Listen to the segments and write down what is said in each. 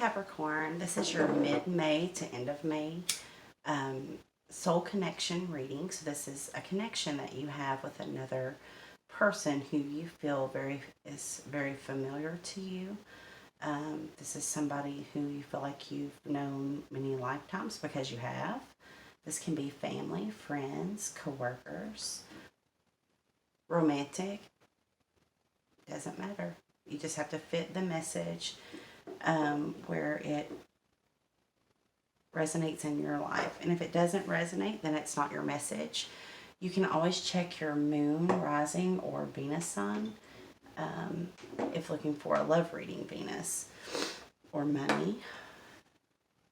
Capricorn, this is your mid-May to end of May soul connection reading. So this is a connection that you have with another person who you feel is very familiar to you. This is somebody who you feel like you've known many lifetimes because you have. This can be family, friends, coworkers, romantic. Doesn't matter. You just have to fit the message where it resonates in your life. And if it doesn't resonate, then it's not your message. You can always check your moon, rising, or Venus sign if looking for a love reading, Venus or money,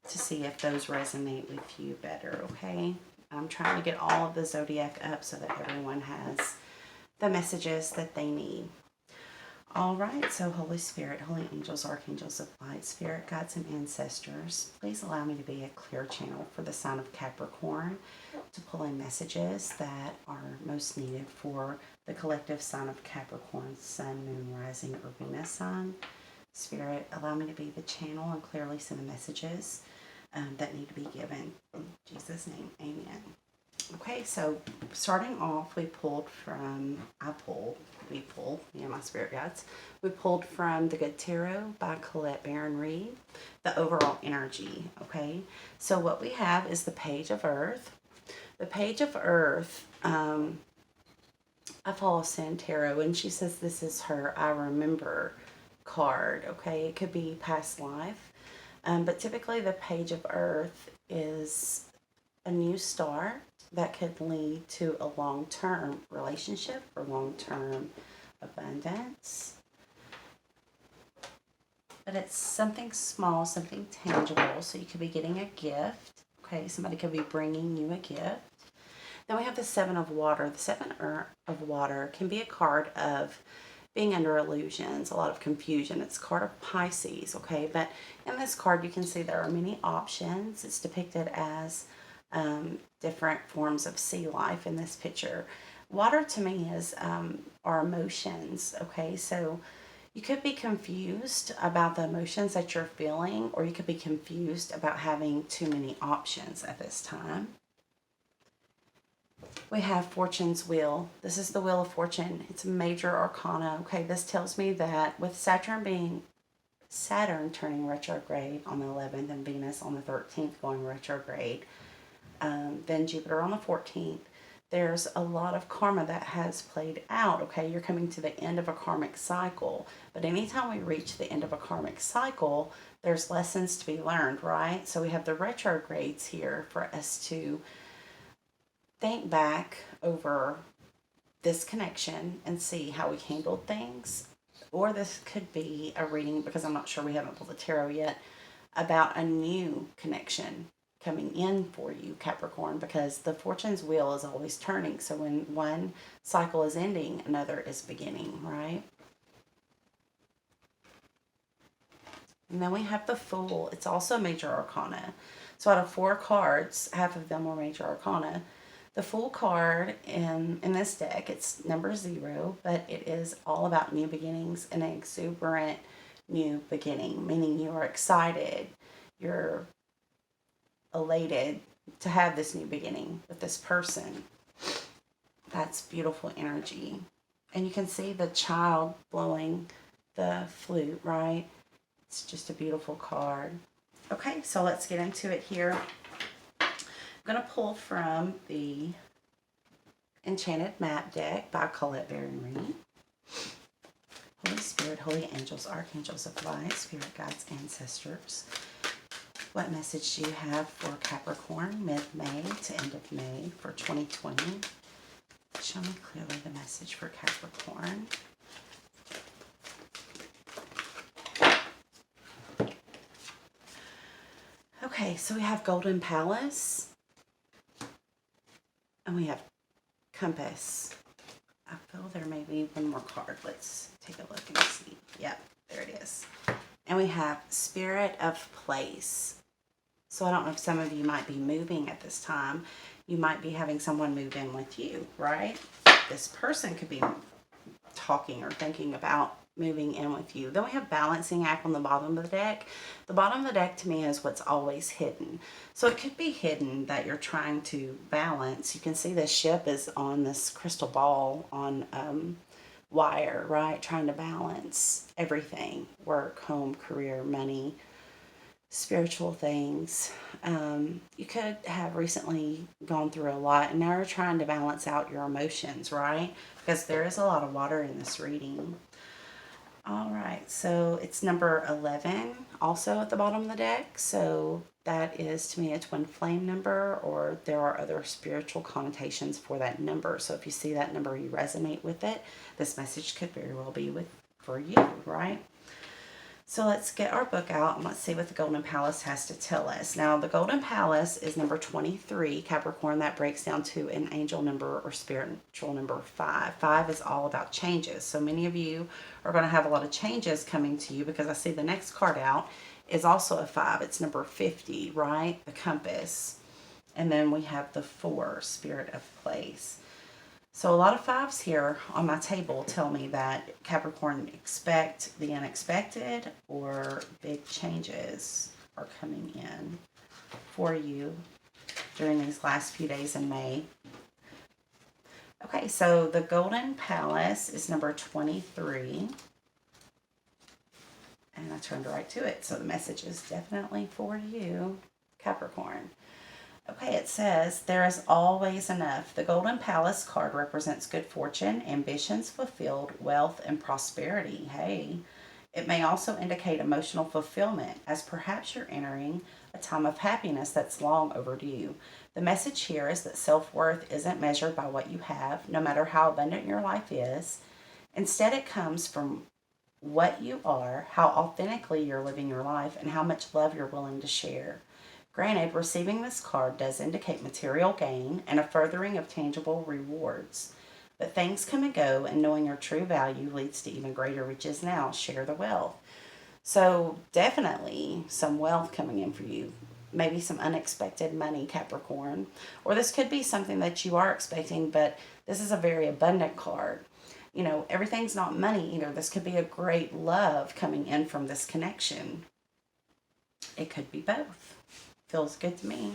to see if those resonate with you better, okay? I'm trying to get all of the zodiac up so that everyone has the messages that they need. All right, so Holy Spirit, holy angels, archangels of light, spirit guides, and ancestors, please allow me to be a clear channel for the sign of Capricorn to pull in messages that are most needed for the collective sign of Capricorn, sun, moon, rising, or Venus sign. Spirit, allow me to be the channel and clearly send the messages that need to be given. In Jesus' name, amen. Okay, so starting off, we pulled, my spirit guides. We pulled from The Good Tarot by Colette Baron-Reid, the overall energy, okay? So what we have is the Page of Earth. The Page of Earth, I follow Sin Tarot, and she says this is her I Remember card, okay? It could be past life, but typically the Page of Earth is a new start that could lead to a long-term relationship or long-term abundance. But it's something small, something tangible. So you could be getting a gift. Okay, somebody could be bringing you a gift. Then we have the Seven of Water. The Seven of Water can be a card of being under illusions, a lot of confusion. It's a card of Pisces, okay? But in this card, you can see there are many options. It's depicted as different forms of sea life in this picture. Water to me is our emotions, okay? So you could be confused about the emotions that you're feeling, or you could be confused about having too many options at this time. We have Fortune's Wheel. This is the Wheel of Fortune. It's a major arcana, okay? This tells me that with Saturn turning retrograde on the 11th and Venus on the 13th going retrograde, then Jupiter on the 14th, there's a lot of karma that has played out, okay? You're coming to the end of a karmic cycle. But anytime we reach the end of a karmic cycle, there's lessons to be learned, right? So we have the retrogrades here for us to think back over this connection and see how we handled things. Or this could be a reading, because I'm not sure, we haven't pulled the tarot yet, about a new connection coming in for you, Capricorn, because the Fortune's wheel is always turning. So when one cycle is ending, another is beginning, right? And then we have the Fool. It's also major arcana. So out of 4 cards, half of them were major arcana. The Fool card in this deck, it's number 0, but it is all about new beginnings, an exuberant new beginning, meaning you are excited, you're elated to have this new beginning with this person. That's beautiful energy. And you can see the child blowing the flute, right? It's just a beautiful card. Okay, so let's get into it here. I'm going to pull from the Enchanted Map deck by Colette Baron-Reid. Holy Spirit, holy angels, archangels of light, spirit guides, ancestors. What message do you have for Capricorn, mid-May to end of May for 2020? Show me clearly the message for Capricorn. Okay, so we have Golden Palace. And we have Compass. I feel there may be one more card. Let's take a look and see. Yep, there it is. And we have Spirit of Place. So I don't know if some of you might be moving at this time. You might be having someone move in with you, right? This person could be talking or thinking about moving in with you. Then we have balancing act on the bottom of the deck. The bottom of the deck to me is what's always hidden. So it could be hidden that you're trying to balance. You can see the ship is on this crystal ball on wire, right? Trying to balance everything: work, home, career, money, spiritual things. You could have recently gone through a lot and now you're trying to balance out your emotions, right? Because there is a lot of water in this reading. All right, so it's number 11 also at the bottom of the deck. So that is to me a twin flame number, or there are other spiritual connotations for that number. So if you see that number, you resonate with it, this message could very well be for you, right? So let's get our book out and let's see what the Golden Palace has to tell us. Now, the Golden Palace is number 23, Capricorn. That breaks down to an angel number or spiritual number 5. 5 is all about changes. So many of you are going to have a lot of changes coming to you, because I see the next card out is also a 5. It's number 50, right? The compass. And then we have the 4, spirit of place. So a lot of 5s here on my table tell me that Capricorn, expect the unexpected, or big changes are coming in for you during these last few days in May. Okay, so the Golden Palace is number 23. And I turned right to it. So the message is definitely for you, Capricorn. Okay, it says, there is always enough. The Golden Palace card represents good fortune, ambitions fulfilled, wealth, and prosperity. Hey, it may also indicate emotional fulfillment, as perhaps you're entering a time of happiness that's long overdue. The message here is that self-worth isn't measured by what you have, no matter how abundant your life is. Instead, it comes from what you are, how authentically you're living your life, and how much love you're willing to share. Granted, receiving this card does indicate material gain and a furthering of tangible rewards. But things come and go, and knowing your true value leads to even greater riches now. Share the wealth. So definitely some wealth coming in for you. Maybe some unexpected money, Capricorn. Or this could be something that you are expecting, but this is a very abundant card. You know, everything's not money either. This could be a great love coming in from this connection. It could be both. Feels good to me.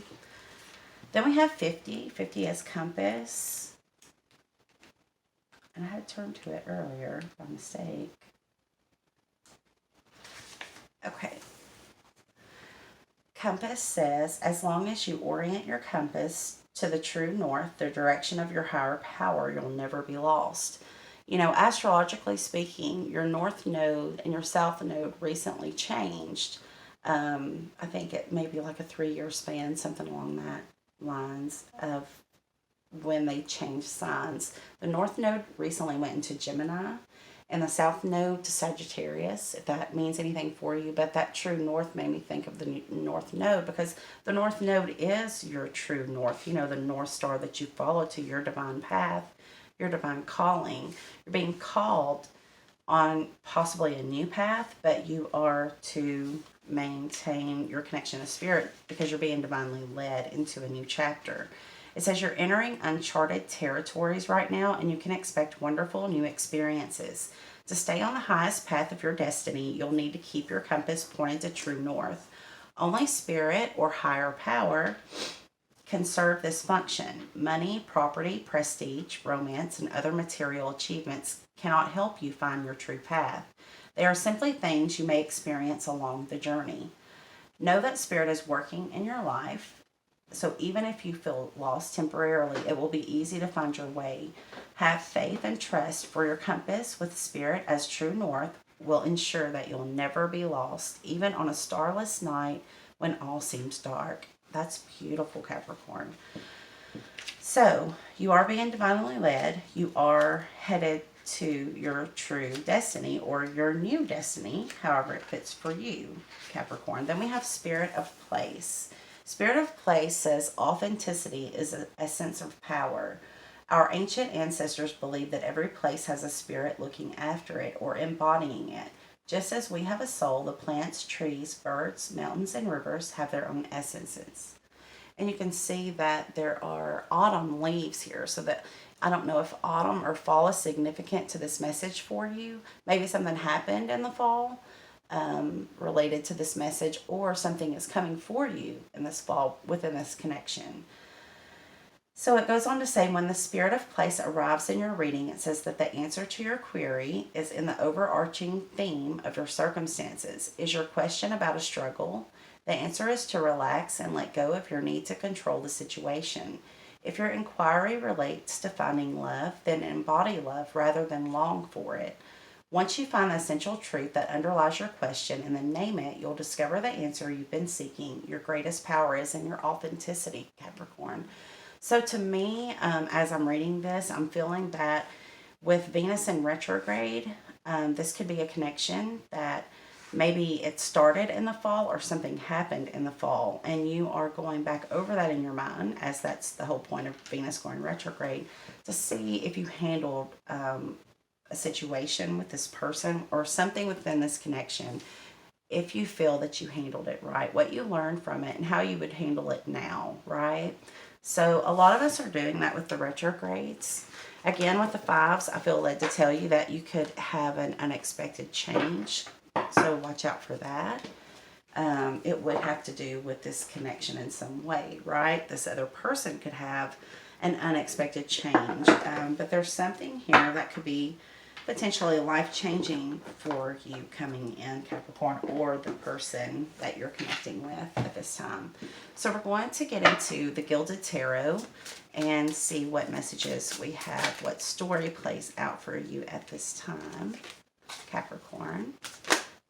Then we have 50. 50 as compass. And I had turned to it earlier by mistake. Okay. Compass says, as long as you orient your compass to the true north, the direction of your higher power, you'll never be lost. You know, astrologically speaking, your north node and your south node recently changed. I think it may be like a 3-year span, something along that lines of when they changed signs. The North Node recently went into Gemini, and the South Node to Sagittarius, if that means anything for you. But that true North made me think of the North Node, because the North Node is your true North. You know, the North Star that you follow to your divine path, your divine calling. You're being called on possibly a new path, but you are to maintain your connection to spirit because you're being divinely led into a new chapter. It says you're entering uncharted territories right now, and you can expect wonderful new experiences. To stay on the highest path of your destiny, you'll need to keep your compass pointed to true north. Only spirit or higher power can serve this function. Money, property, prestige, romance, and other material achievements cannot help you find your true path. They are simply things you may experience along the journey. Know that spirit is working in your life, so even if you feel lost temporarily, it will be easy to find your way. Have faith and trust, for your compass with spirit as true north will ensure that you'll never be lost, even on a starless night when all seems dark. That's beautiful, Capricorn. So, you are being divinely led. You are headed to your true destiny, or your new destiny, however it fits for you, Capricorn. Then we have spirit of place. Spirit of place says authenticity is a sense of power. Our ancient ancestors believed that every place has a spirit looking after it or embodying it. Just as we have a soul, the plants, trees, birds, mountains, and rivers have their own essences. And you can see that there are autumn leaves here. So that I don't know if autumn or fall is significant to this message for you. Maybe something happened in the fall related to this message, or something is coming for you in this fall within this connection. So it goes on to say, when the spirit of place arrives in your reading, it says that the answer to your query is in the overarching theme of your circumstances. Is your question about a struggle? The answer is to relax and let go of your need to control the situation. If your inquiry relates to finding love, then embody love rather than long for it. Once you find the essential truth that underlies your question and then name it, you'll discover the answer you've been seeking. Your greatest power is in your authenticity, Capricorn. So to me, as I'm reading this, I'm feeling that with Venus in retrograde, this could be a connection that maybe it started in the fall or something happened in the fall, and you are going back over that in your mind, as that's the whole point of Venus going retrograde, to see if you handled a situation with this person or something within this connection, if you feel that you handled it right, what you learned from it, and how you would handle it now, right? So a lot of us are doing that with the retrogrades. Again, with the fives, I feel led to tell you that you could have an unexpected change. So watch out for that. It would have to do with this connection in some way, right? This other person could have an unexpected change. But there's something here that could be potentially life-changing for you coming in, Capricorn, or the person that you're connecting with at this time. So we're going to get into the Gilded Tarot and see what messages we have, what story plays out for you at this time, Capricorn.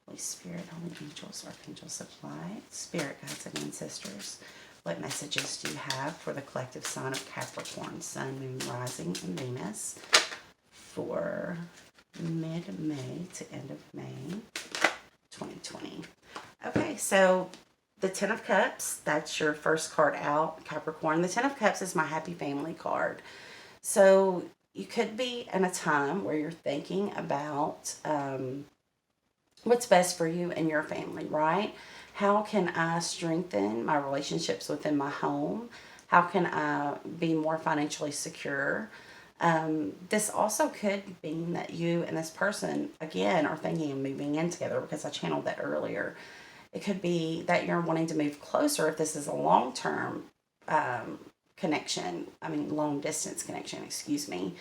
Holy Spirit, Holy Angels, Archangels of Light, Spirit Guides and Ancestors. What messages do you have for the collective sign of Capricorn, Sun, Moon, Rising, and Venus for mid-May to end of May 2020? Okay, so the Ten of Cups, that's your first card out, Capricorn. The Ten of Cups is my happy family card. So you could be in a time where you're thinking about what's best for you and your family, right? How can I strengthen my relationships within my home? How can I be more financially secure? This also could mean that you and this person, again, are thinking of moving in together, because I channeled that earlier. It could be that you're wanting to move closer if this is a long-term connection. I mean, long-distance connection, excuse me.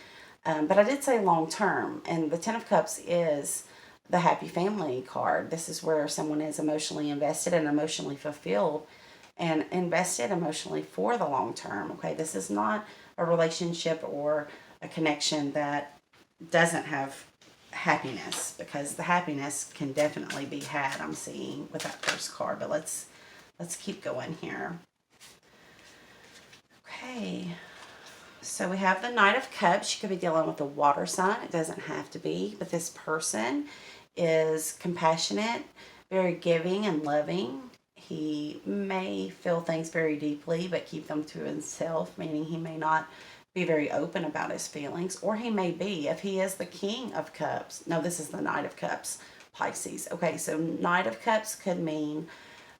But I did say long-term, and the Ten of Cups is the happy family card. This is where someone is emotionally invested and emotionally fulfilled and invested emotionally for the long term. Okay, this is not a relationship or a connection that doesn't have happiness, because the happiness can definitely be had, I'm seeing, with that first card. But let's keep going here. Okay, so we have the Knight of Cups. You could be dealing with a water sign. It doesn't have to be, but this person is compassionate, very giving and loving. He may feel things very deeply but keep them to himself, meaning he may not be very open about his feelings, or he may be, if he is the King of Cups. No, this is the Knight of Cups, Pisces. Okay, so Knight of Cups could mean,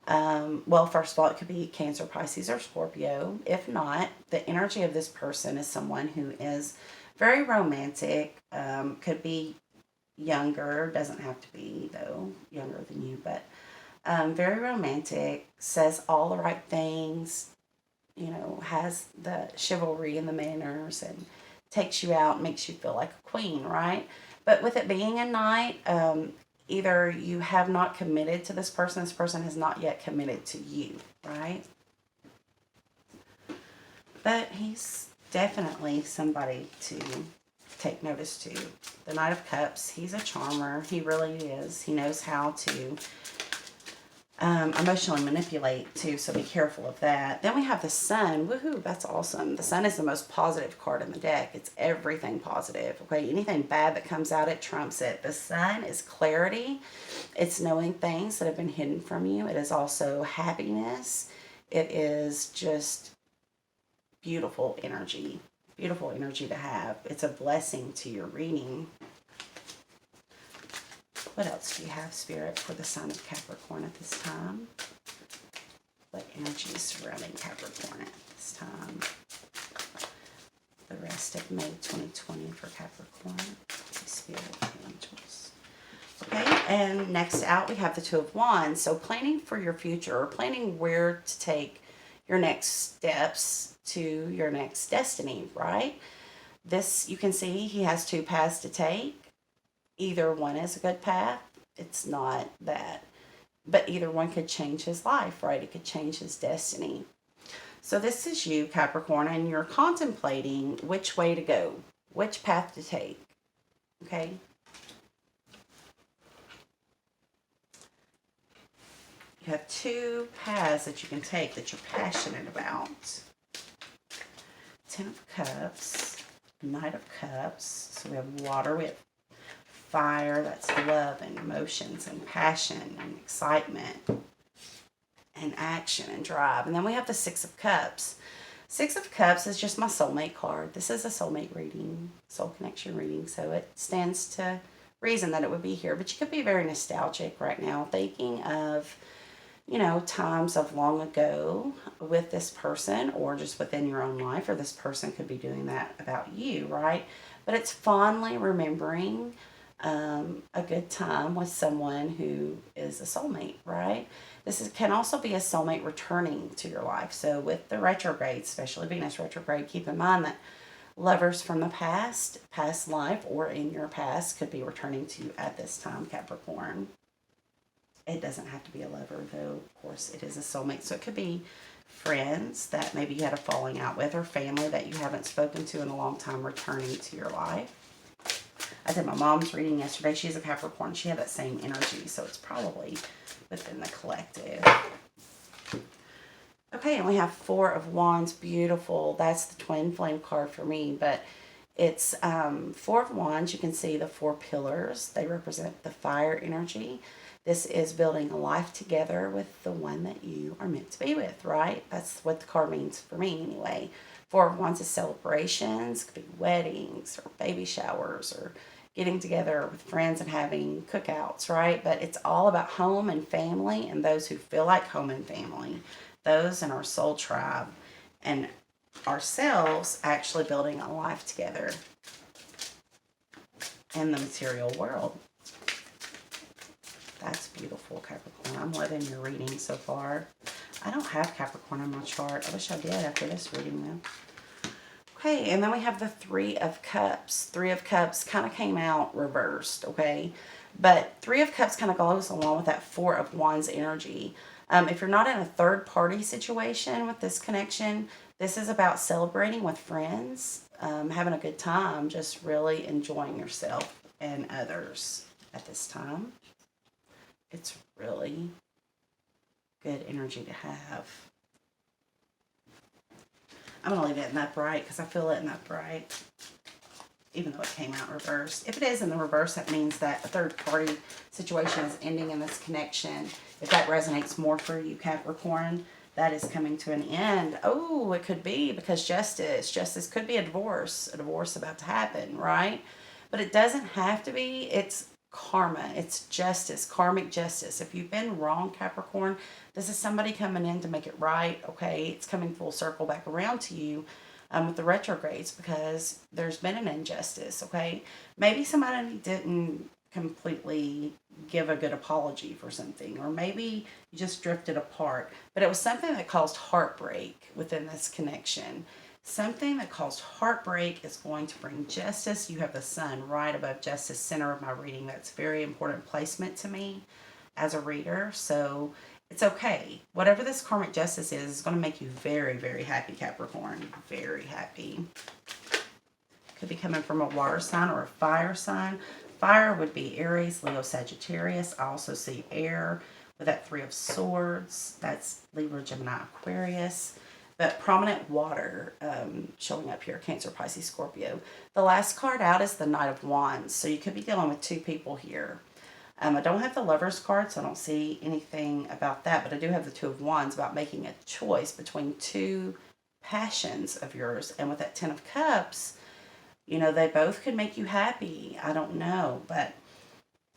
well, first of all, it could be Cancer, Pisces, or Scorpio. If not, the energy of this person is someone who is very romantic, could be younger, doesn't have to be, though, younger than you, but very romantic, says all the right things, you know, has the chivalry and the manners, and takes you out, makes you feel like a queen, right? But with it being a knight, either you have not committed to this person has not yet committed to you, right? But he's definitely somebody to take notice to. The Knight of Cups, he's a charmer. He really is. He knows how to emotionally manipulate too, so be careful of that. Then we have the Sun. Woohoo, that's awesome. The Sun is the most positive card in the deck. It's everything positive. Okay, anything bad that comes out, it trumps it. The Sun is clarity. It's knowing things that have been hidden from you. It is also happiness. It is just beautiful energy. Beautiful energy to have. It's a blessing to your reading. What else do you have, Spirit, for the sign of Capricorn at this time? What energy is surrounding Capricorn at this time? The rest rest of May 2020 for Capricorn. Spirit angels. Okay, and next out we have the Two of Wands. So planning for your future, or planning where to take your next steps to your next destiny, right? This, you can see he has two paths to take. Either one is a good path. It's not that. But either one could change his life, right? It could change his destiny. So this is you, Capricorn, and you're contemplating which way to go, which path to take, okay? You have two paths that you can take that you're passionate about. Ten of Cups, Knight of Cups. So we have water, we have fire, that's love and emotions and passion and excitement and action and drive. And then we have the Six of Cups. Six of Cups is just my soulmate card. This is a soulmate reading, soul connection reading, so it stands to reason that it would be here. But you could be very nostalgic right now, thinking of, you know, times of long ago with this person, or just within your own life, or this person could be doing that about you, right? But it's fondly remembering a good time with someone who is a soulmate, right? Can also be a soulmate returning to your life. So with the retrograde, especially Venus retrograde, keep in mind that lovers from the past life, or in your past, could be returning to you at this time, Capricorn. It doesn't have to be a lover, though. Of course, it is a soulmate. So it could be friends that maybe you had a falling out with, or family that you haven't spoken to in a long time returning to your life. I did my mom's reading yesterday. She's a Capricorn. She had that same energy, so it's probably within the collective. Okay, and we have Four of Wands. Beautiful. That's the twin flame card for me, but it's Four of Wands. You can see the four pillars. They represent the fire energy. This is building a life together with the one that you are meant to be with, right? That's what the card means for me anyway. Four of Wands is celebrations, could be weddings or baby showers or getting together with friends and having cookouts, right? But it's all about home and family, and those who feel like home and family, those in our soul tribe, and ourselves actually building a life together in the material world. That's beautiful, Capricorn. I'm loving your reading so far. I don't have Capricorn on my chart. I wish I did after this reading, though. Okay, and then we have the Three of Cups. Three of Cups kind of came out reversed, okay? But Three of Cups kind of goes along with that Four of Wands energy. If you're not in a third-party situation with this connection, this is about celebrating with friends, having a good time, just really enjoying yourself and others at this time. It's really good energy to have. I'm going to leave it in that bright because I feel it in that bright, even though it came out reversed. If it is in the reverse, that means that a third-party situation is ending in this connection. If that resonates more for you, Capricorn, that is coming to an end. Oh, it could be because justice could be a divorce about to happen, right? But it doesn't have to be. It's karma. It's justice, karmic justice. If you've been wrong, Capricorn, this is somebody coming in to make it right, okay? It's coming full circle back around to you with the retrogrades, because there's been an injustice, okay? Maybe somebody didn't completely give a good apology for something, or maybe you just drifted apart, but it was something that caused heartbreak within this connection. Something that caused heartbreak is going to bring justice. You have the sun right above justice, center of my reading. That's very important placement to me as a reader. So it's okay. Whatever this karmic justice is going to make you very, very happy, Capricorn. Very happy. Could be coming from a water sign or a fire sign. Fire would be Aries, Leo, Sagittarius. I also see air with that Three of Swords. That's Libra, Gemini, Aquarius. But prominent water showing up here, Cancer, Pisces, Scorpio. The last card out is the Knight of Wands. So you could be dealing with two people here. I don't have the Lover's card, so I don't see anything about that. But I do have the Two of Wands about making a choice between two passions of yours. And with that Ten of Cups, you know, they both could make you happy. I don't know. But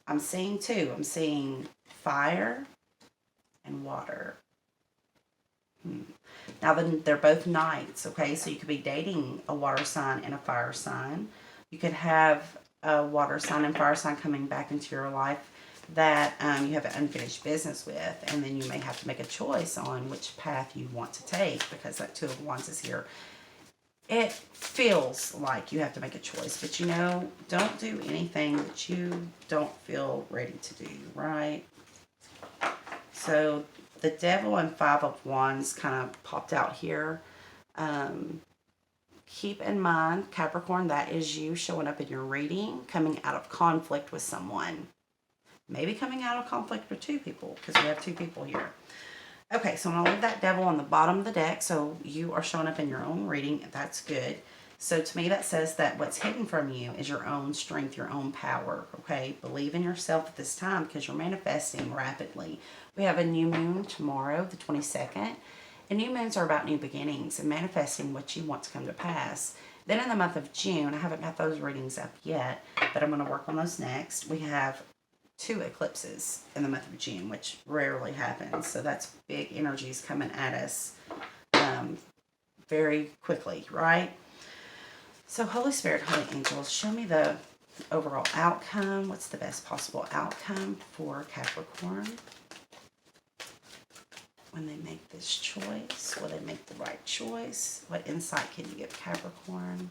I'm seeing two. I'm seeing fire and water. Now, then they're both knights, okay? So you could be dating a water sign and a fire sign. You could have a water sign and fire sign coming back into your life that you have an unfinished business with, and then you may have to make a choice on which path you want to take because that Two of Wands is here. It feels like you have to make a choice, but you know, don't do anything that you don't feel ready to do, right? So the Devil and Five of Wands kind of popped out here. Keep in mind, Capricorn, that is you showing up in your reading, coming out of conflict with someone. Maybe coming out of conflict with two people, because we have two people here. Okay, so I'm going to leave that Devil on the bottom of the deck, so you are showing up in your own reading. That's good. So to me, that says that what's hidden from you is your own strength, your own power, okay? Believe in yourself at this time because you're manifesting rapidly. We have a new moon tomorrow, the 22nd. And new moons are about new beginnings and manifesting what you want to come to pass. Then in the month of June, I haven't got those readings up yet, but I'm going to work on those next. We have 2 eclipses in the month of June, which rarely happens. So that's big energies coming at us very quickly, right? So Holy Spirit, Holy Angels, show me the overall outcome. What's the best possible outcome for Capricorn when they make this choice? Will they make the right choice? What insight can you give Capricorn?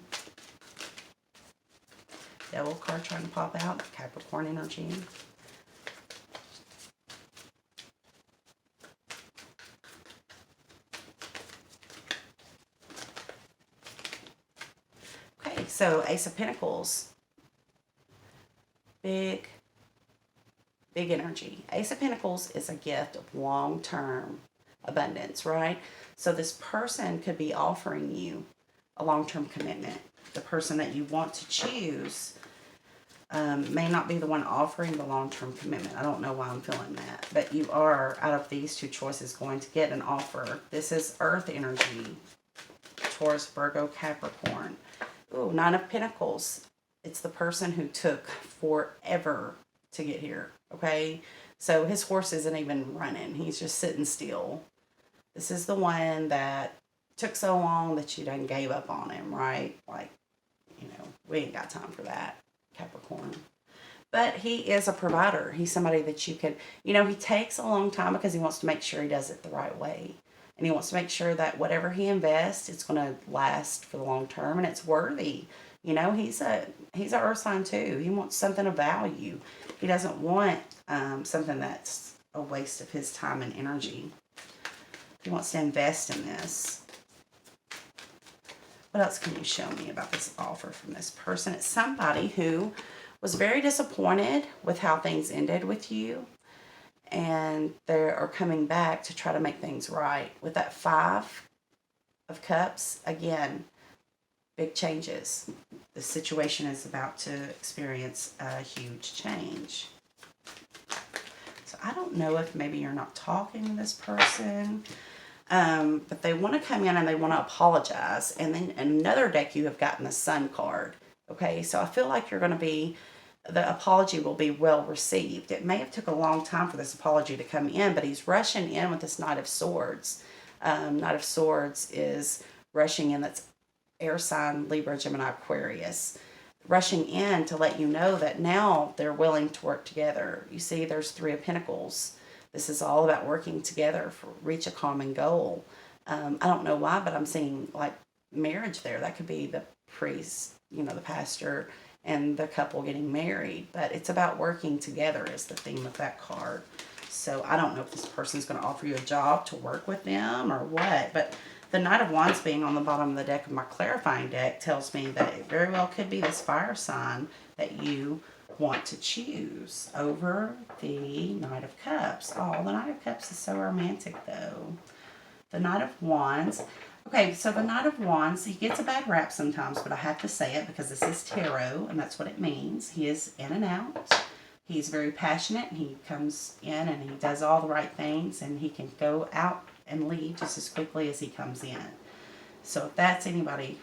Devil card trying to pop out. Capricorn energy. Okay, so Ace of Pentacles. Big energy. Ace of Pentacles is a gift of long-term abundance, right? So this person could be offering you a long-term commitment. The person that you want to choose may not be the one offering the long-term commitment. I don't know why I'm feeling that. But you are, out of these 2 choices, going to get an offer. This is Earth energy. Taurus, Virgo, Capricorn. Ooh, 9 of Pentacles. It's the person who took forever to get here, okay? So his horse isn't even running. He's just sitting still. This is the one that took so long that you done gave up on him, right? Like, you know, we ain't got time for that, Capricorn. But he is a provider. He's somebody that you could, you know, he takes a long time because he wants to make sure he does it the right way. And he wants to make sure that whatever he invests, it's going to last for the long term and it's worthy. You know, he's a earth sign too. He wants something of value. He doesn't want something that's a waste of his time and energy. He wants to invest in this. What else can you show me about this offer from this person? It's somebody who was very disappointed with how things ended with you. And they are coming back to try to make things right. With that 5 of Cups, again, big changes. The situation is about to experience a huge change. So I don't know if maybe you're not talking to this person, but they want to come in and they want to apologize. And then in another deck, you have gotten the Sun card. Okay, so I feel like you're going to be, the apology will be well received. It may have took a long time for this apology to come in, but he's rushing in with this Knight of Swords. Knight of Swords is rushing in. That's air sign, Libra, Gemini, Aquarius. Rushing in to let you know that now they're willing to work together. You see, there's 3 of Pentacles. This is all about working together for reach a common goal. I don't know why, but I'm seeing like marriage there. That could be the priest, you know, the pastor, and the couple getting married. But it's about working together is the theme of that card. So I don't know if this person's going to offer you a job to work with them or what. But the Knight of Wands being on the bottom of the deck of my clarifying deck tells me that it very well could be this fire sign that you want to choose over the Knight of Cups. Oh, the Knight of Cups is so romantic though. The Knight of Wands. Okay, so the Knight of Wands, he gets a bad rap sometimes, but I have to say it because this is tarot, and that's what it means. He is in and out. He's very passionate, and he comes in and he does all the right things, and he can go out and leave just as quickly as he comes in. So if that's anybody,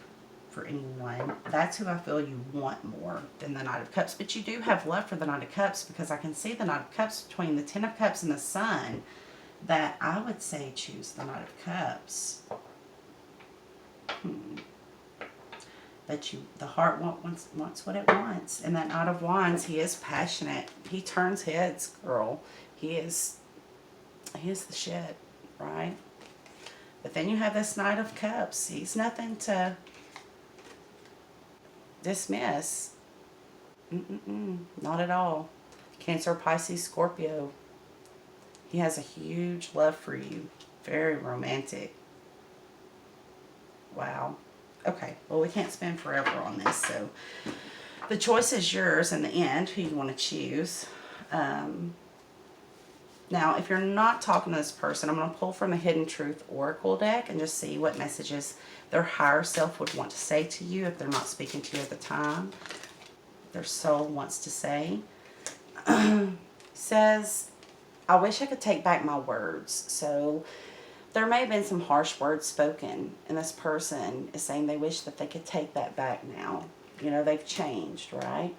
for anyone, that's who I feel you want more than the Knight of Cups. But you do have love for the Knight of Cups because I can see the Knight of Cups between the 10 of Cups and the Sun, that I would say choose the Knight of Cups. But the heart wants what it wants. And that Knight of Wands, he is passionate. He turns heads, girl. He is the shit, right? But then you have this Knight of Cups. He's nothing to dismiss. Not at all. Cancer, Pisces, Scorpio. He has a huge love for you. Very romantic. Wow. Okay, well, we can't spend forever on this, so the choice is yours in the end, who you want to choose. Now, if you're not talking to this person, I'm going to pull from the Hidden Truth Oracle deck and just see what messages their higher self would want to say to you if they're not speaking to you at the time. Their soul wants to say. Says, I wish I could take back my words. So there may have been some harsh words spoken, and this person is saying they wish that they could take that back now. You know, they've changed, right?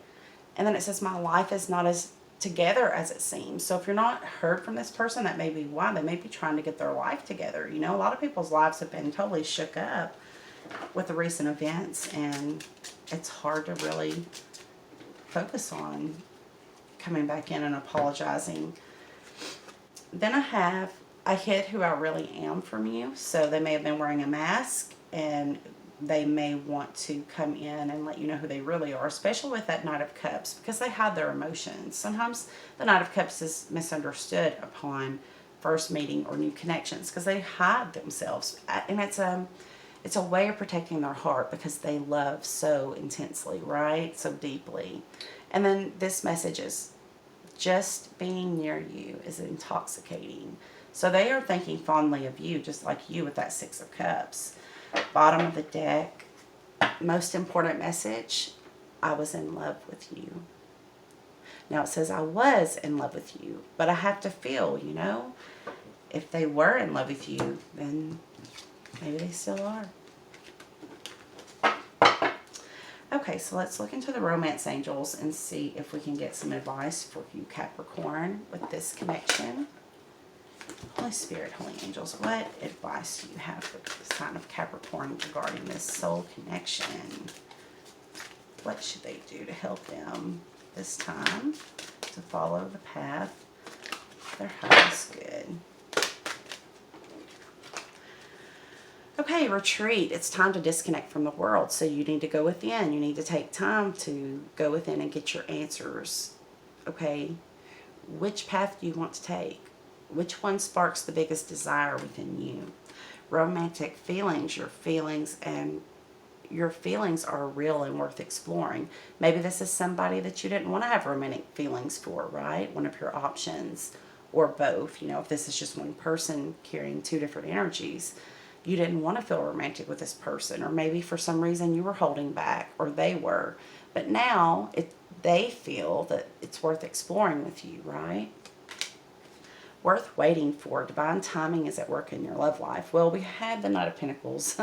And then it says, my life is not as together as it seems. So if you're not heard from this person, that may be why. They may be trying to get their life together. You know, a lot of people's lives have been totally shook up with the recent events, and it's hard to really focus on coming back in and apologizing. Then I hid who I really am from you. So they may have been wearing a mask, and they may want to come in and let you know who they really are, especially with that Knight of Cups, because they hide their emotions. Sometimes the Knight of Cups is misunderstood upon first meeting or new connections because they hide themselves. And it's a way of protecting their heart because they love so intensely, right? So deeply. And then this message is, just being near you is intoxicating. So they are thinking fondly of you, just like you with that Six of Cups. Bottom of the deck, most important message, I was in love with you. Now it says I was in love with you, but I have to feel, you know, if they were in love with you, then maybe they still are. Okay, so let's look into the romance angels and see if we can get some advice for you, Capricorn, with this connection. Holy Spirit, Holy Angels, what advice do you have for the sign of Capricorn regarding this soul connection? What should they do to help them this time to follow the path their highest good? Okay, retreat. It's time to disconnect from the world. So you need to go within. You need to take time to go within and get your answers. Okay, which path do you want to take? Which one sparks the biggest desire within you? Romantic feelings, your feelings are real and worth exploring. Maybe this is somebody that you didn't want to have romantic feelings for, right? One of your options, or both. You know, if this is just one person carrying two different energies, you didn't want to feel romantic with this person, or maybe for some reason you were holding back, or they were. But now they feel that it's worth exploring with you, right? Worth waiting for. Divine timing is at work in your love life. Well, we had the Knight of Pentacles,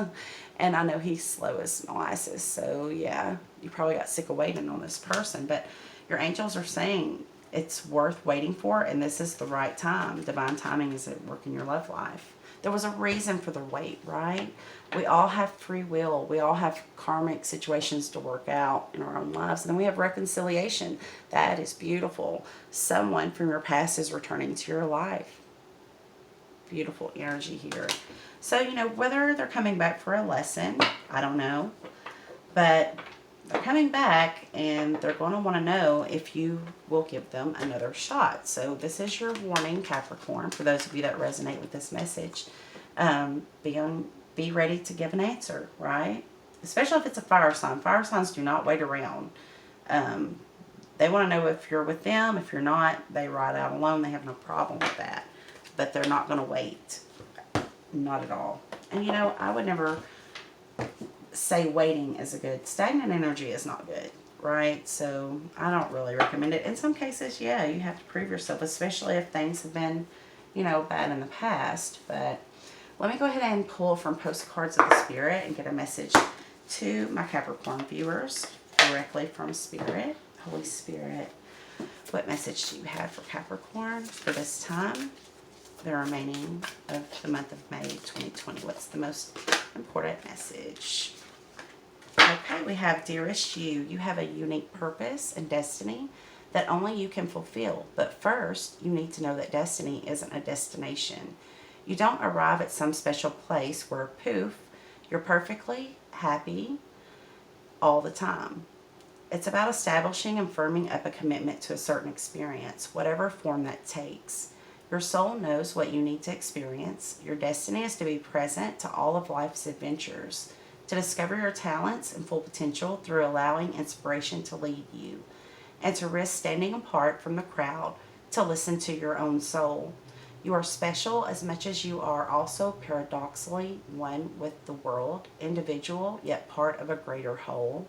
and I know he's slow as molasses, so yeah, you probably got sick of waiting on this person, but your angels are saying it's worth waiting for, and this is the right time. Divine timing is at work in your love life. There was a reason for the wait, right? We all have free will. We all have karmic situations to work out in our own lives. And then we have reconciliation. That is beautiful. Someone from your past is returning to your life. Beautiful energy here. So, you know, whether they're coming back for a lesson, I don't know. But they're coming back, and they're going to want to know if you will give them another shot. So this is your warning, Capricorn, for those of you that resonate with this message. Be ready to give an answer, right? Especially if it's a fire sign. Fire signs do not wait around. They want to know if you're with them. If you're not, they ride out alone. They have no problem with that. But they're not going to wait. Not at all. And, you know, I would never say waiting is a good. Stagnant energy is not good, right? So I don't really recommend it. In some cases, yeah, you have to prove yourself, especially if things have been, you know, bad in the past. But let me go ahead and pull from Postcards of the Spirit and get a message to my Capricorn viewers directly from Spirit. Holy Spirit, what message do you have for Capricorn for this time, the remaining of the month of May 2020? What's the most important message. Okay, we have dearest you. You have a unique purpose and destiny that only you can fulfill. But first, you need to know that destiny isn't a destination. You don't arrive at some special place where poof, you're perfectly happy all the time. It's about establishing and firming up a commitment to a certain experience, whatever form that takes. Your soul knows what you need to experience. Your destiny is to be present to all of life's adventures, to discover your talents and full potential through allowing inspiration to lead you, and to risk standing apart from the crowd to listen to your own soul. You are special as much as you are also paradoxically one with the world, individual yet part of a greater whole.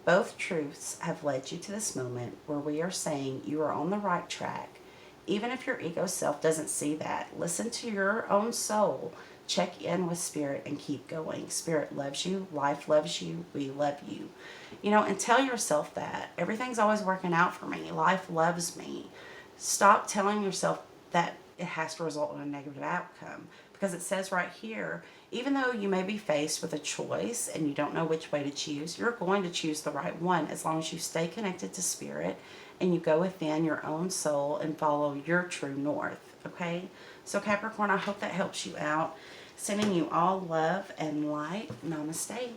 Both truths have led you to this moment where we are saying you are on the right track. Even if your ego self doesn't see that, listen to your own soul, check in with Spirit, and keep going. Spirit loves you, life loves you, we love you. And tell yourself that. Everything's always working out for me. Life loves me. Stop telling yourself that it has to result in a negative outcome, because it says right here, even though you may be faced with a choice and you don't know which way to choose, you're going to choose the right one as long as you stay connected to Spirit and you go within your own soul and follow your true north. Okay? So Capricorn, I hope that helps you out. Sending you all love and light. Namaste.